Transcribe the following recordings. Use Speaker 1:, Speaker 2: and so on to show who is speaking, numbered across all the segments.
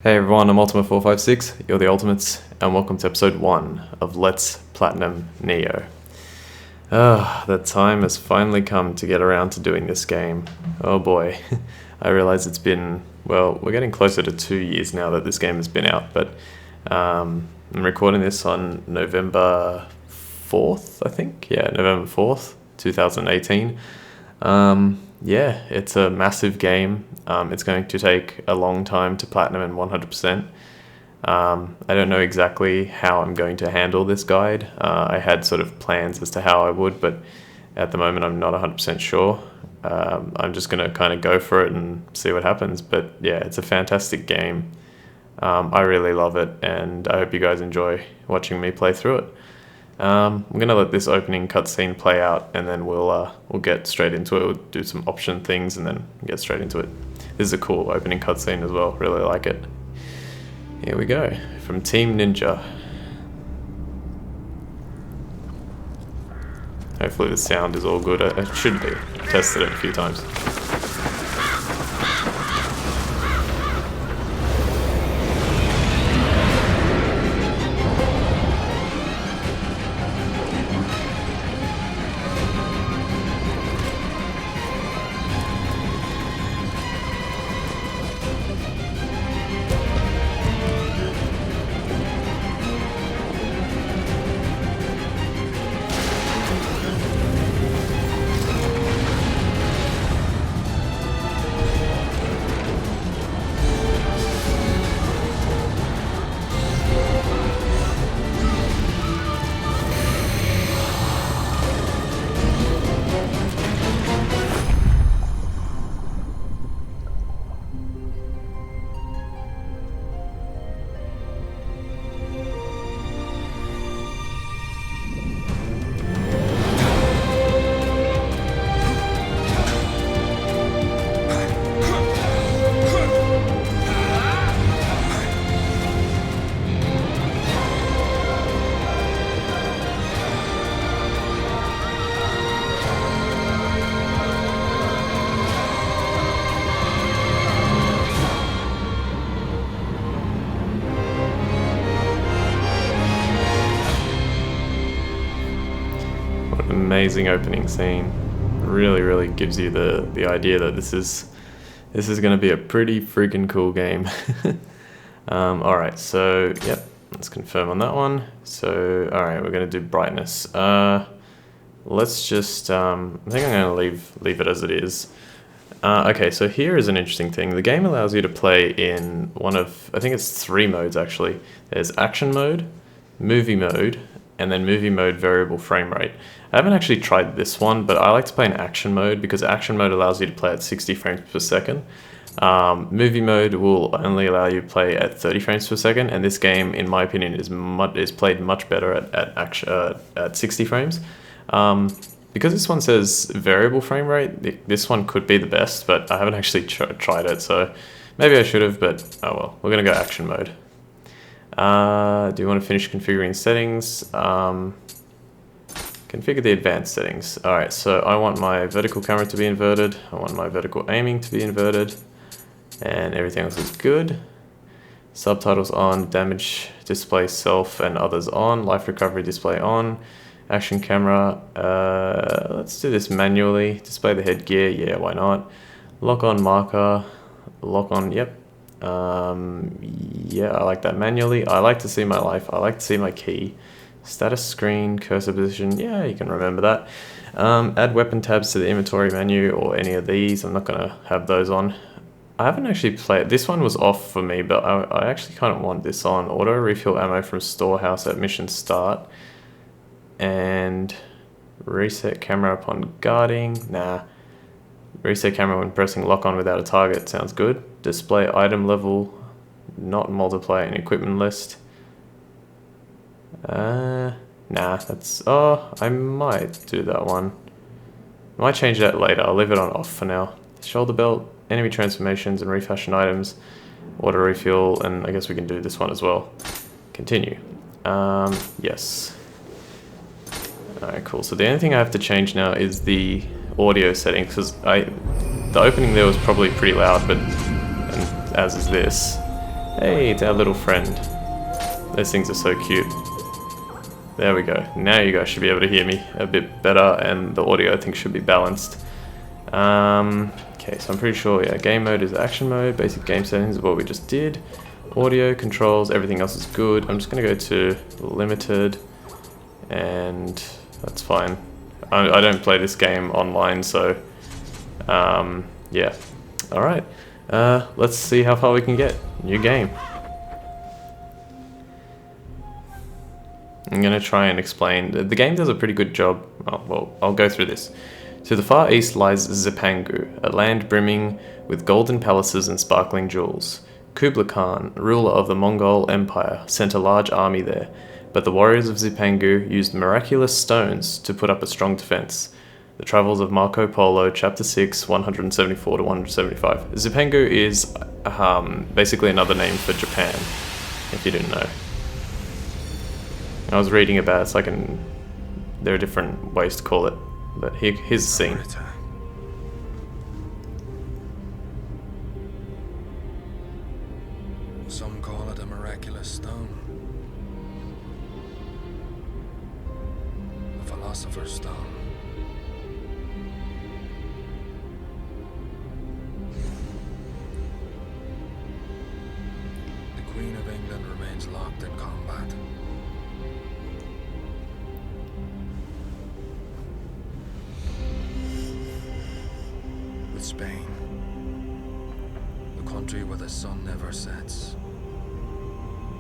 Speaker 1: Hey everyone, I'm Ultima456, you're the Ultimates, and welcome to episode 1 of Let's Platinum Nioh. The time has finally come to get around to doing this game. Oh boy, I realize it's been, well, we're getting closer to 2 years now that this game has been out, but I'm recording this on November 4th, I think? Yeah, November 4th, 2018. Yeah, it's a massive game. It's going to take a long time to platinum in 100%. I don't know exactly how I'm going to handle this guide. I had sort of plans as to how I would, but at the moment I'm not 100% sure. I'm just going to kind of go for it and see what happens. But yeah, it's a fantastic game. I really love it, and I hope you guys enjoy watching me play through it. I'm gonna let this opening cutscene play out, and then we'll get straight into it. We'll do some option things, and then get straight into it. This is a cool opening cutscene as well. Really like it. Here we go from Team Ninja. Hopefully the sound is all good. It should be. I've tested it a few times. Amazing opening scene. Really gives you the idea that this is going to be a pretty freaking cool game. Alright, so yep, let's confirm on that one. So alright, we're going to do brightness. Let's just I think I'm going to leave it as it is. Okay, so here is an interesting thing. The game allows you to play in one of, I think it's 3 modes actually. There's action mode, movie mode, and then movie mode variable frame rate. I haven't actually tried this one, but I like to play in action mode because action mode allows you to play at 60 frames per second. Movie mode will only allow you to play at 30 frames per second, and this game, in my opinion, is played much better at 60 frames. Because this one says variable frame rate, this one could be the best, but I haven't actually tried it, so maybe I should have, but oh well. We're going to go action mode. Do you want to finish configuring settings? Configure the advanced settings. Alright, so I want my vertical camera to be inverted. I want my vertical aiming to be inverted. And everything else is good. Subtitles on, damage display self and others on, life recovery display on, action camera. Let's do this manually. Display the headgear, yeah, why not? Lock on marker, lock on, yep. Yeah, I like that manually. I like to see my life. I like to see my key. Status screen, cursor position, yeah, you can remember that. Add weapon tabs to the inventory menu or any of these. I'm not going to have those on. I haven't actually played, this one was off for me, but I actually kind of want this on. Auto refill ammo from storehouse at mission start. And reset camera upon guarding, nah. Reset camera when pressing lock on without a target, sounds good. Display item level, not multiply in equipment list. Nah, that's, oh, I might do that one. I might change that later, I'll leave it on off for now. Shoulder belt, enemy transformations and refashion items, auto refuel, and I guess we can do this one as well. Continue. Yes. Alright, cool. So the only thing I have to change now is the audio settings, because the opening there was probably pretty loud, but as is this. Hey, it's our little friend. Those things are so cute. There we go. Now you guys should be able to hear me a bit better, and the audio I think should be balanced. Okay, so I'm pretty sure, yeah, game mode is action mode, basic game settings is what we just did. Audio, controls, everything else is good. I'm just going to go to limited, and that's fine. I don't play this game online, so yeah. Alright, let's see how far we can get. New game. I'm going to try and explain. The game does a pretty good job. Oh, well, I'll go through this. To the far east lies Zipangu, a land brimming with golden palaces and sparkling jewels. Kublai Khan, ruler of the Mongol Empire, sent a large army there, but the warriors of Zipangu used miraculous stones to put up a strong defense. The Travels of Marco Polo, Chapter 6, 174 to 175. Zipangu is basically another name for Japan, if you didn't know. I was reading about it, it's like there are different ways to call it, but here's the scene.
Speaker 2: Some call it a miraculous stone. The philosopher's stone. The Queen of England remains locked in combat. With Spain, the country where the sun never sets,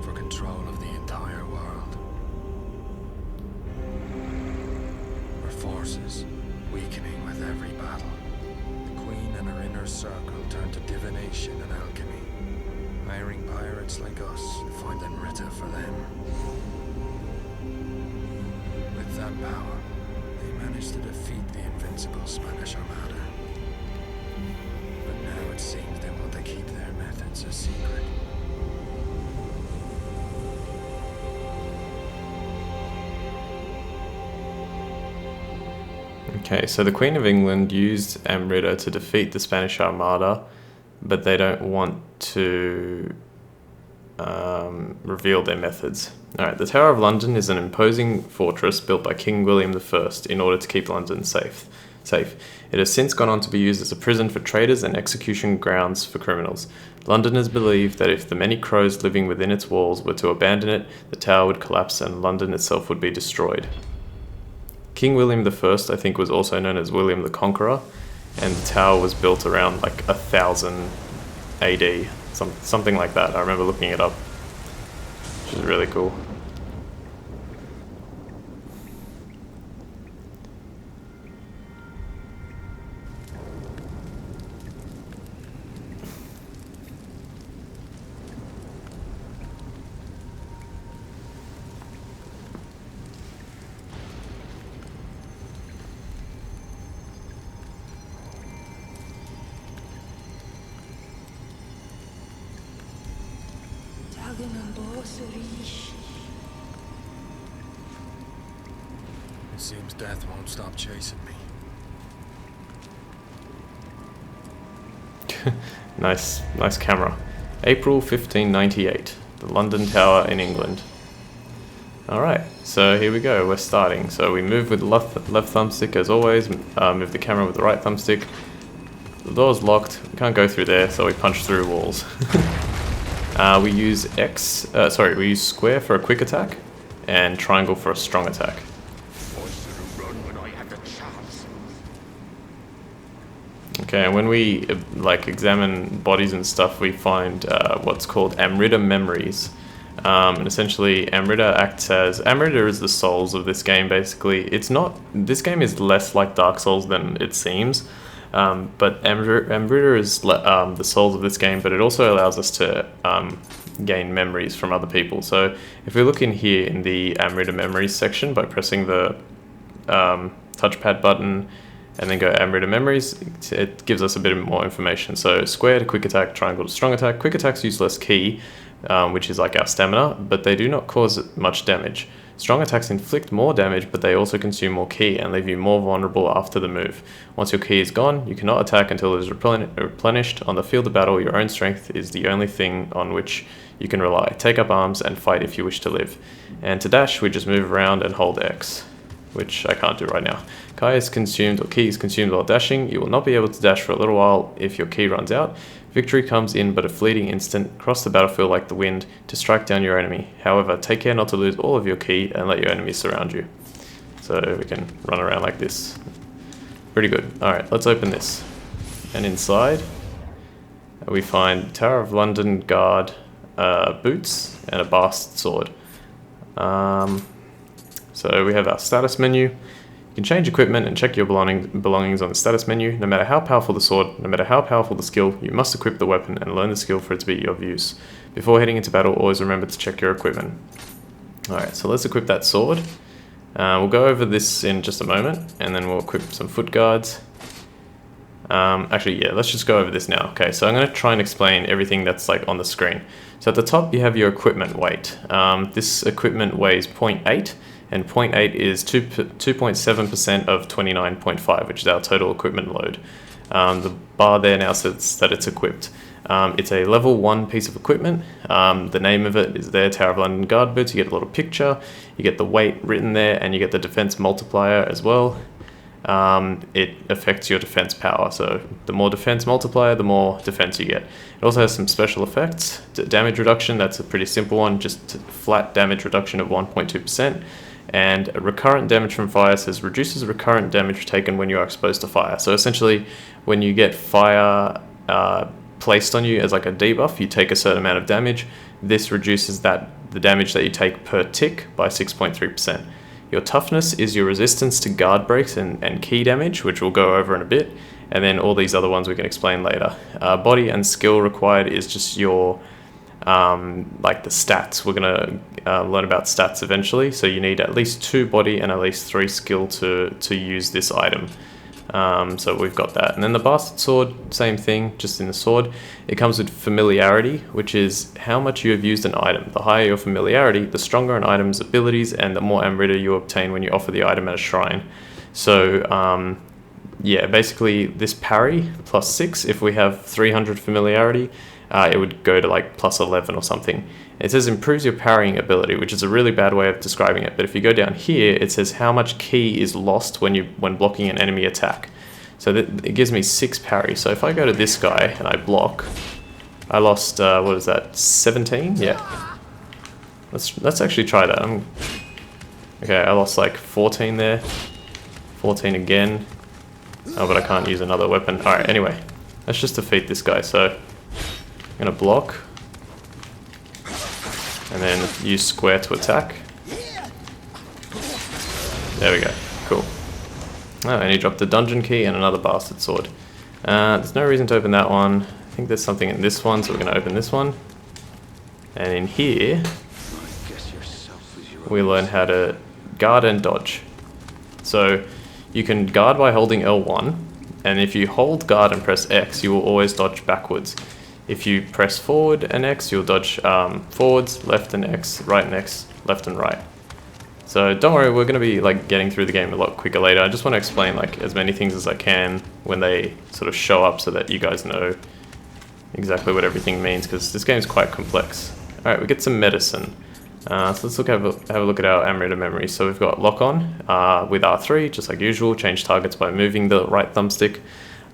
Speaker 2: for control of the entire world. Her forces weakening with every battle. The Queen and her inner circle turn to divination and alchemy, hiring pirates like us to find Enrita for them. With that power, they managed to defeat the invincible Spanish Armada. But now it seems they want to keep their methods a secret.
Speaker 1: Okay, so the Queen of England used Amrita to defeat the Spanish Armada, but they don't want to reveal their methods. Alright, the Tower of London is an imposing fortress built by King William I in order to keep London safe. It has since gone on to be used as a prison for traitors and execution grounds for criminals. Londoners believe that if the many crows living within its walls were to abandon it, the tower would collapse and London itself would be destroyed. King William I, I think, was also known as William the Conqueror, and the tower was built around like 1000 AD, something like that. I remember looking it up, which is really cool.
Speaker 2: It seems death won't stop chasing me.
Speaker 1: Nice camera. April 1598, the London Tower in England. Alright, so here we go, we're starting. So we move with the left thumbstick as always, move the camera with the right thumbstick. The door's locked, we can't go through there, so we punch through walls. We use we use square for a quick attack, and triangle for a strong attack. Okay, and when we examine bodies and stuff, we find what's called Amrita memories. And essentially, Amrita is the souls of this game. Basically, this game is less like Dark Souls than it seems. But Amrita is the souls of this game, but it also allows us to gain memories from other people. So if we look in here in the Amrita memories section by pressing the touchpad button and then go Amrita memories, it gives us a bit more information. So square to quick attack, triangle to strong attack. Quick attacks use less ki, which is like our stamina, but they do not cause much damage. Strong attacks inflict more damage, but they also consume more ki and leave you more vulnerable after the move. Once your ki is gone, you cannot attack until it is replenished. On the field of battle, your own strength is the only thing on which you can rely. Take up arms and fight if you wish to live. And to dash, we just move around and hold X, which I can't do right now. Ki is consumed, or ki is consumed while dashing. You will not be able to dash for a little while if your ki runs out. Victory comes in but a fleeting instant. Cross the battlefield like the wind to strike down your enemy. However, take care not to lose all of your ki and let your enemies surround you. So we can run around like this. Pretty good. Alright, let's open this. And inside, we find Tower of London Guard boots and a bastard sword. So we have our status menu. You can change equipment and check your belongings on the status menu. No matter how powerful the sword, no matter how powerful the skill, you must equip the weapon and learn the skill for it to be of use. Before heading into battle, always remember to check your equipment. Alright, so let's equip that sword. We'll go over this in just a moment, and then we'll equip some foot guards. Actually, yeah, let's just go over this now. Okay, so I'm going to try and explain everything that's like on the screen. So at the top, you have your equipment weight. This equipment weighs 0.8. And 0.8 is 2.7% of 29.5, which is our total equipment load. The bar there now says that it's equipped. It's a level 1 piece of equipment. The name of it is there, Tower of London Guard Boots. You get a little picture, you get the weight written there, and you get the defense multiplier as well. It affects your defense power, so the more defense multiplier, the more defense you get. It also has some special effects. Damage reduction, that's a pretty simple one, just flat damage reduction of 1.2%. And recurrent damage from fire says reduces recurrent damage taken when you are exposed to fire. So essentially, when you get fire placed on you as like a debuff, you take a certain amount of damage. This reduces the damage that you take per tick by 6.3%. Your toughness is your resistance to guard breaks and ki damage, which we'll go over in a bit. And then all these other ones we can explain later. Body and skill required is just your like the stats. We're going to learn about stats eventually, so you need at least 2 body and at least 3 skill to use this item. So we've got that. And then the bastard sword, same thing, just in the sword. It comes with familiarity, which is how much you have used an item. The higher your familiarity, the stronger an item's abilities and the more amrita you obtain when you offer the item at a shrine. So yeah, basically this parry plus 6, if we have 300 familiarity, it would go to like plus 11 or something. It says improves your parrying ability, which is a really bad way of describing it. But if you go down here, it says how much ki is lost when blocking an enemy attack. So it gives me 6 parry. So if I go to this guy and I block, I lost what is that? 17? Yeah. Let's actually try that. Okay, I lost like 14 there. 14 again. Oh, but I can't use another weapon. All right. Anyway, let's just defeat this guy. So I'm gonna block, and then use square to attack. There we go, cool. Oh, and he dropped a dungeon key and another bastard sword. There's no reason to open that one. I think there's something in this one, so we're gonna open this one. And in here, we learn how to guard and dodge. So you can guard by holding L1, and if you hold guard and press X, you will always dodge backwards. If you press forward and X, you'll dodge forwards, left and X, right and X, left and right. So don't worry, we're going to be like getting through the game a lot quicker later. I just want to explain like as many things as I can when they sort of show up so that you guys know exactly what everything means, because this game is quite complex. Alright, we get some medicine. So let's have a look at our Amrita memory. So we've got lock on with R3, just like usual, change targets by moving the right thumbstick.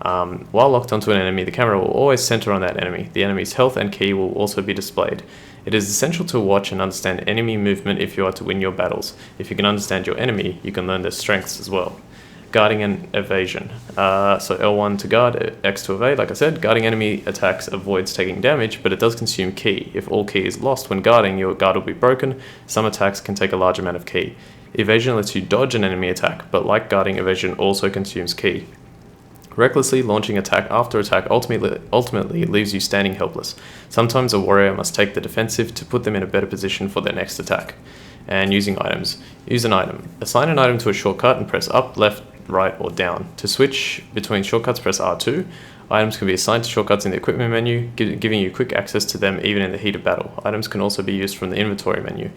Speaker 1: While locked onto an enemy, the camera will always center on that enemy. The enemy's health and ki will also be displayed. It is essential to watch and understand enemy movement if you are to win your battles. If you can understand your enemy, you can learn their strengths as well. Guarding and evasion. So L1 to guard, X to evade. Like I said, guarding enemy attacks avoids taking damage, but it does consume ki. If all ki is lost when guarding, your guard will be broken. Some attacks can take a large amount of ki. Evasion lets you dodge an enemy attack, but like guarding, evasion also consumes ki. Recklessly launching attack after attack ultimately leaves you standing helpless. Sometimes a warrior must take the defensive to put them in a better position for their next attack. And using items. Use an item. Assign an item to a shortcut and press up, left, right, or down. To switch between shortcuts, press R2. Items can be assigned to shortcuts in the equipment menu, giving you quick access to them even in the heat of battle. Items can also be used from the inventory menu.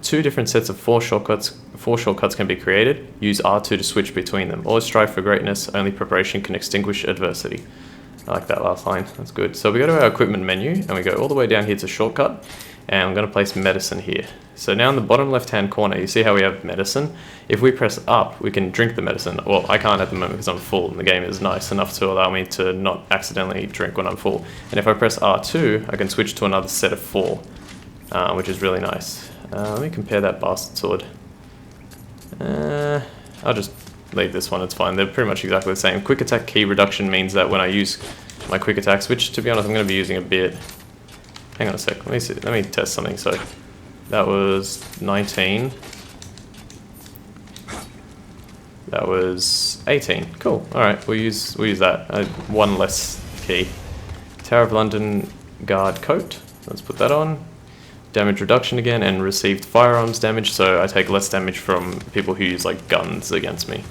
Speaker 1: Two different sets of four shortcuts can be created. Use R2 to switch between them. Always strive for greatness. Only preparation can extinguish adversity. I like that last line. That's good. So we go to our equipment menu and we go all the way down here to shortcut. And I'm going to place medicine here. So now in the bottom left hand corner, you see how we have medicine? If we press up, we can drink the medicine. Well, I can't at the moment because I'm full, and the game is nice enough to allow me to not accidentally drink when I'm full. And if I press R2, I can switch to another set of four, which is really nice. Let me compare that bastard sword. I'll just leave this one, it's fine. They're pretty much exactly the same. Quick attack key reduction means that when I use my quick attacks, which to be honest I'm going to be using a bit. Hang on a sec, let me see, let me test something. So that was 19. That was 18. Cool. Alright, we'll use that. One less key. Tower of London guard coat. Let's put that on. Damage reduction again, and received firearms damage, so I take less damage from people who use like guns against me.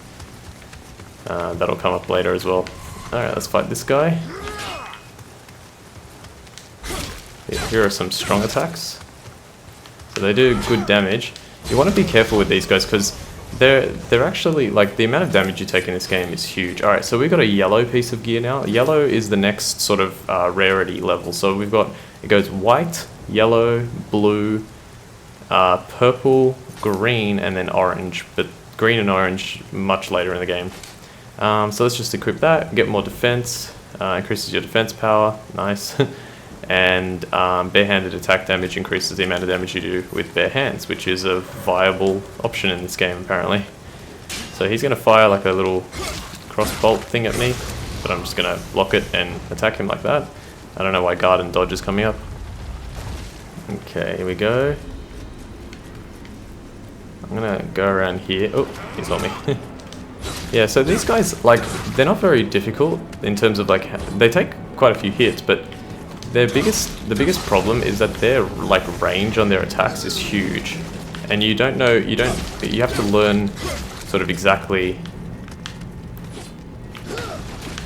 Speaker 1: That'll come up later as well. Alright, let's fight this guy. Here are some strong attacks. So they do good damage. You want to be careful with these guys because they're actually, like, the amount of damage you take in this game is huge. Alright, so we've got a yellow piece of gear now. Yellow is the next sort of rarity level. So we've got, it goes white, yellow, blue, purple, green, and then orange. But green and orange much later in the game. So let's just equip that, get more defense, increases your defense power, nice. And barehanded attack damage increases the amount of damage you do with bare hands, which is a viable option in this game apparently. So he's going to fire like a little crossbolt thing at me, but I'm just going to block it and attack him like that. I don't know why guard and dodge is coming up. Okay, here we go. I'm going to go around here. Oh, he's on me. Yeah, so these guys, like, they're not very difficult in terms of like, they take quite a few hits, but the biggest problem is that their like range on their attacks is huge, and you have to learn sort of exactly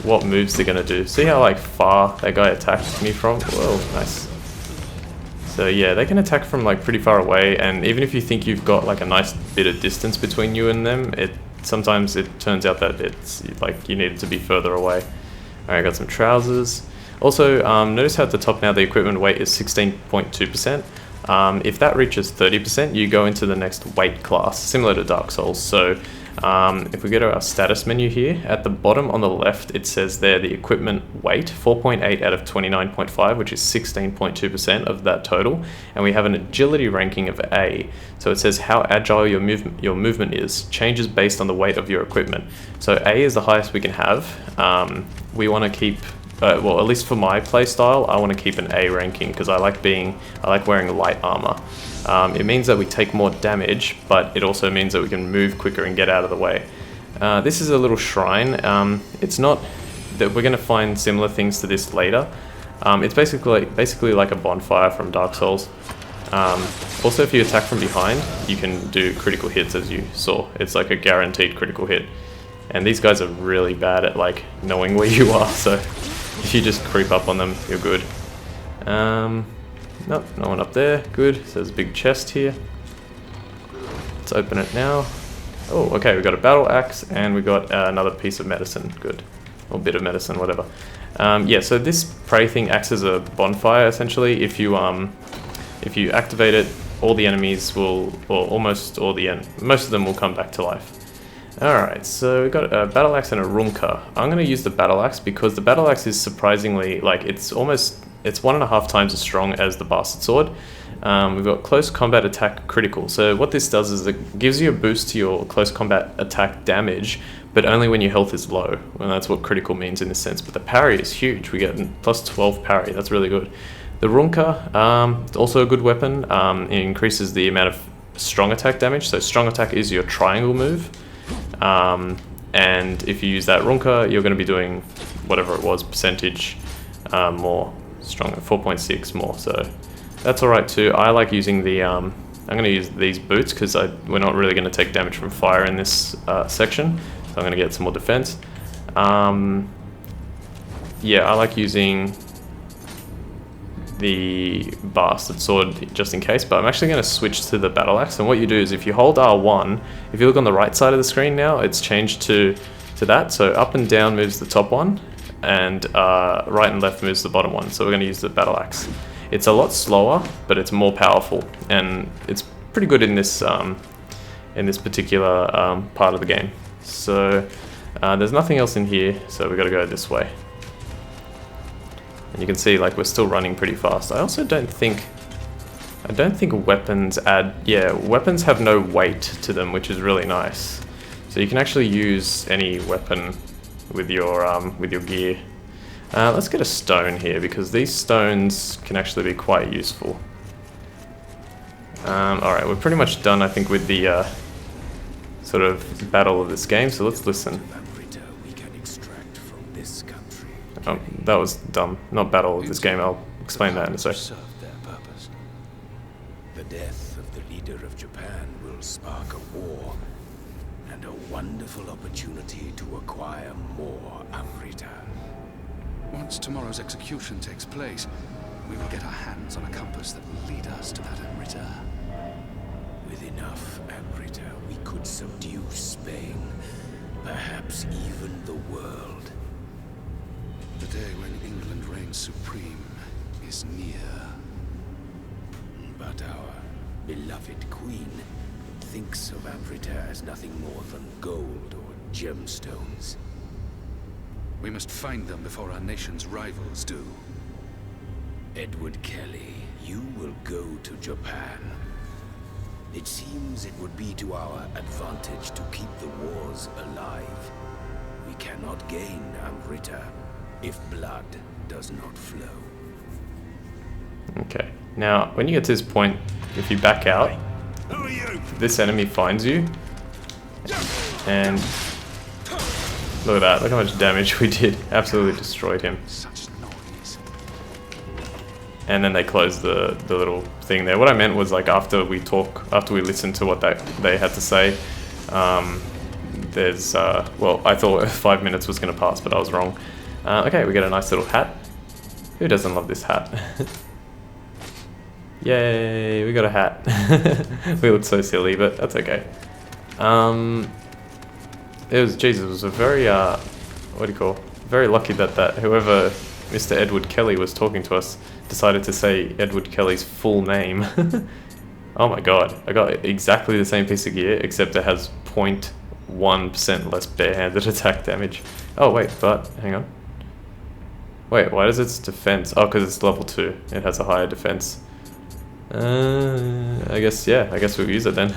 Speaker 1: what moves they're gonna do. See how like far that guy attacked me from? Whoa, nice. So yeah, they can attack from like pretty far away, and even if you think you've got like a nice bit of distance between you and them, sometimes it turns out that it's like you need it to be further away. Alright, got some trousers. Also, notice how at the top now the equipment weight is 16.2%. If that reaches 30%, you go into the next weight class, similar to Dark Souls. So if we go to our status menu here, at the bottom on the left, it says there the equipment weight, 4.8 out of 29.5, which is 16.2% of that total. And we have an agility ranking of A. So it says how agile your movement is, changes based on the weight of your equipment. So A is the highest we can have. We want to keep... well, at least for my playstyle, I want to keep an A ranking because I like wearing light armor. It means that we take more damage, but it also means that we can move quicker and get out of the way. This is a little shrine. It's not that we're going to find similar things to this later. It's basically like a bonfire from Dark Souls. Also, if you attack from behind, you can do critical hits, as you saw. It's like a guaranteed critical hit. And these guys are really bad at like knowing where you are, so if you just creep up on them, you're good. Nope, no one up there. Good. So there's a big chest here. Let's open it now. Oh, okay, we got a battle axe and we got another piece of medicine. Good. Or bit of medicine, whatever. Yeah, so this prey thing acts as a bonfire essentially. If you activate it, all the enemies will, or most of them will come back to life. Alright, so we've got a battle axe and a runka. I'm going to use the battle axe because the battle axe is surprisingly, like, it's 1.5 times as strong as the bastard sword. We've got close combat attack critical. So what this does is it gives you a boost to your close combat attack damage, but only when your health is low. And that's what critical means in this sense. But the parry is huge. We get plus 12 parry. That's really good. The runka, also a good weapon. It increases the amount of strong attack damage. So strong attack is your triangle move. And if you use that runka, you're going to be doing whatever it was, percentage more, stronger, 4.6 more, so that's alright too. I like using the, I'm going to use these boots because we're not really going to take damage from fire in this section, so I'm going to get some more defense. Yeah, I like using the bastard sword just in case, but I'm actually going to switch to the battle axe. And what you do is if you hold R1, if you look on the right side of the screen now, it's changed to that. So up and down moves the top one, and right and left moves the bottom one. So we're going to use the battle axe. It's a lot slower, but it's more powerful, and it's pretty good in this particular part of the game. So there's nothing else in here, so we got to go this way. And you can see like we're still running pretty fast. I also don't think weapons add, yeah, weapons have no weight to them, which is really nice. So you can actually use any weapon with your gear. Let's get a stone here, because these stones can actually be quite useful. Alright, we're pretty much done, I think, with the sort of battle of this game, so let's listen. Oh, that was dumb. Not battle of this game, I'll explain that in a sec.
Speaker 3: The death of the leader of Japan will spark a war, and a wonderful opportunity to acquire more Amrita.
Speaker 4: Once tomorrow's execution takes place, we will get our hands on a compass that will lead us to that Amrita.
Speaker 3: With enough Amrita, we could subdue Spain, perhaps even the world.
Speaker 4: The day when England reigns supreme is near.
Speaker 3: But our beloved queen thinks of Amrita as nothing more than gold or gemstones.
Speaker 4: We must find them before our nation's rivals do.
Speaker 3: Edward Kelly, you will go to Japan. It seems it would be to our advantage to keep the wars alive. We cannot gain Amrita if blood does not flow.
Speaker 1: Okay, now when you get to this point, if you back out, this enemy finds you, and look at that, look how much damage we did. Absolutely destroyed him.
Speaker 4: Such noise.
Speaker 1: And then they closed the little thing there. What I meant was, like, after we listen to what they had to say, there's, well, I thought 5 minutes was going to pass, but I was wrong. Okay, we get a nice little hat. Who doesn't love this hat? Yay, we got a hat. We look so silly, but that's okay. It was a very, very lucky that whoever Mr. Edward Kelly was talking to us decided to say Edward Kelly's full name. Oh my god, I got exactly the same piece of gear, except it has 0.1% less barehanded attack damage. Oh wait, but, hang on. Wait, why does its defense? Oh, because it's level 2. It has a higher defense. I guess we'll use it then.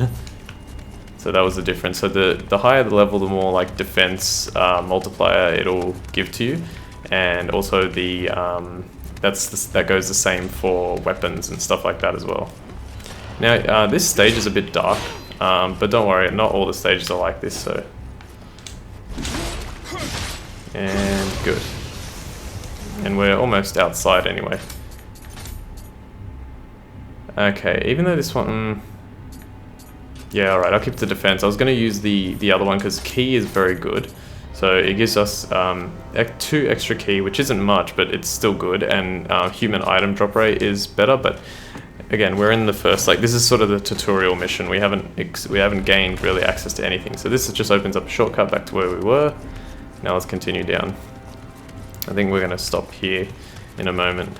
Speaker 1: So that was the difference. So the higher the level, the more like defense multiplier it'll give to you, and also the that goes the same for weapons and stuff like that as well. Now this stage is a bit dark, but don't worry, not all the stages are like this. So, and good. And we're almost outside anyway. Okay, even though this one... yeah, alright, I'll keep the defense. I was going to use the other one because key is very good. So it gives us 2 extra key, which isn't much, but it's still good. And human item drop rate is better, but again, we're in the first, like, this is sort of the tutorial mission. We haven't gained really access to anything. So this just opens up a shortcut back to where we were. Now let's continue down. I think we're going to stop here in a moment.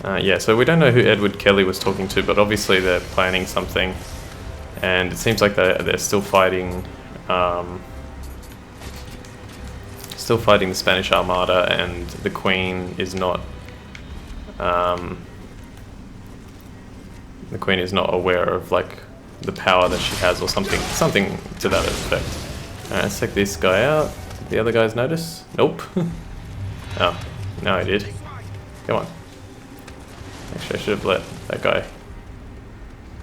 Speaker 1: Yeah, so we don't know who Edward Kelly was talking to, but obviously they're planning something, and it seems like they're still fighting the Spanish Armada, and the Queen is not aware of like the power that she has, or something to that effect. Alright, let's take this guy out. Did the other guys notice? Nope. Oh, no, I did. Come on. Actually, I should have let that guy.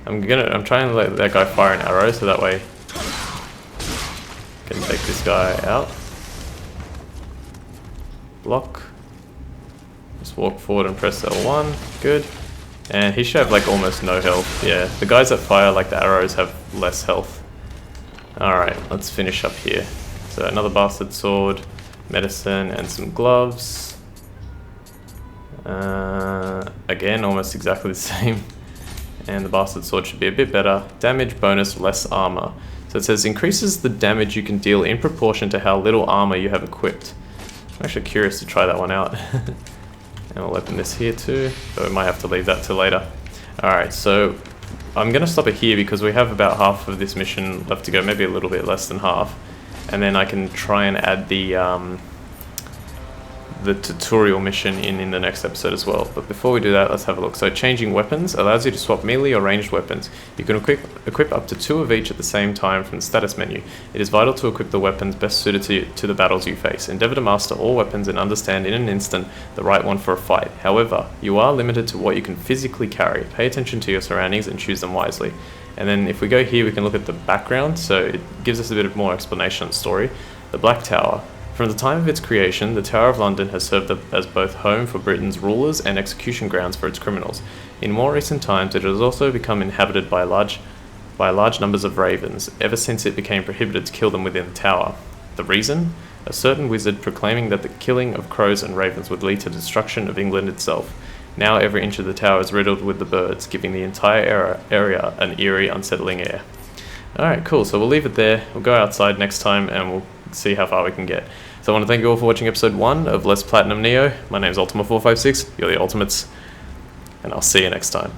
Speaker 1: I'm trying to let that guy fire an arrow so that way I can take this guy out. Block. Just walk forward and press L1. Good. And he should have like almost no health. Yeah, the guys that fire like the arrows have less health. Alright, let's finish up here. So another bastard sword, medicine, and some gloves. Again, almost exactly the same. And the bastard sword should be a bit better. Damage bonus, less armor. So it says increases the damage you can deal in proportion to how little armor you have equipped. I'm actually curious to try that one out. And we'll open this here too, but we might have to leave that till later. Alright, so I'm going to stop it here because we have about half of this mission left to go, maybe a little bit less than half. And then I can try and add the tutorial mission in the next episode as well. But before we do that, let's have a look. So changing weapons allows you to swap melee or ranged weapons. You can equip up to 2 of each at the same time from the status menu. It is vital to equip the weapons best suited to the battles you face. Endeavour to master all weapons and understand in an instant the right one for a fight. However, you are limited to what you can physically carry. Pay attention to your surroundings and choose them wisely. And then if we go here, we can look at the background. So it gives us a bit of more explanation on the story. The Black Tower. From the time of its creation, the Tower of London has served as both home for Britain's rulers and execution grounds for its criminals. In more recent times, it has also become inhabited by large numbers of ravens, ever since it became prohibited to kill them within the tower. The reason? A certain wizard proclaiming that the killing of crows and ravens would lead to the destruction of England itself. Now every inch of the tower is riddled with the birds, giving the entire area an eerie, unsettling air. Alright, cool, so we'll leave it there. We'll go outside next time and we'll see how far we can get. So I want to thank you all for watching episode 1 of Let's Platinum Nioh. My name is Ultima456, you're the Ultimates, and I'll see you next time.